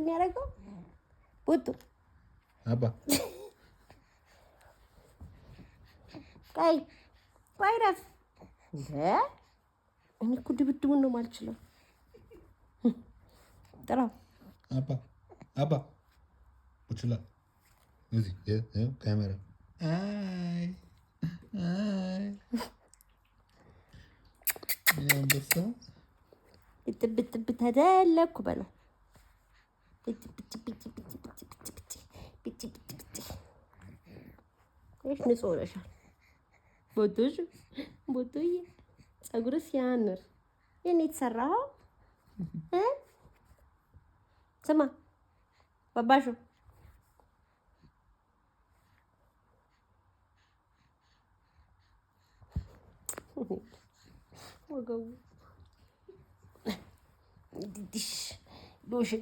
የሚያደርገው ቡጡ አባ ቀይ ቫይረስ እኔ እኮ ድብድቡን ነው የማልችለው። ጥራው አባ ቡችላ እዚህ ካሜራ ብጥብጥ ተደለኩ በለው። እሺ ንጹህ ሆነሻል። ቦቶዬ ፀጉርሽ ሲያምር የኔ የተሰራኸው ስማ ባባሹ ወገቡ ሎሽን